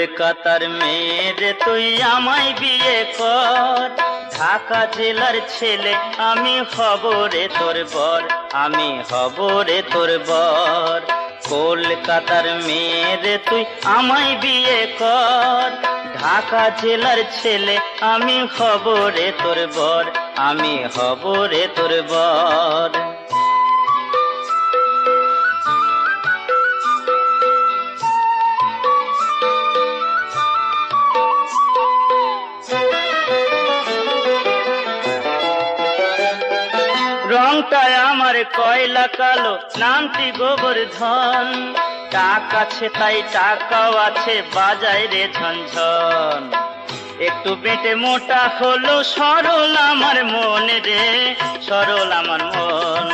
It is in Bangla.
কলকাতার মেয়ে তুই আমায় বিয়ে কর, ঢাকা জেলার ছেলে আমি হব রে তোর বর, আমি হব রে তোর বর। কলকাতার মেয়ে তুই আমায় বিয়ে কর, ঢাকা জেলার ছেলে আমি হব রে তোর বর, আমি হব রে তোর বর। রংটায় আমার কয়লা কালো, নামটি গোবর্ধন, টাকা আছে তাই টাকাও আছে বাজায় রে ঝনঝন। একটু বেটে মোটা হলো সরল আমার মন রে, সরল আমার মন।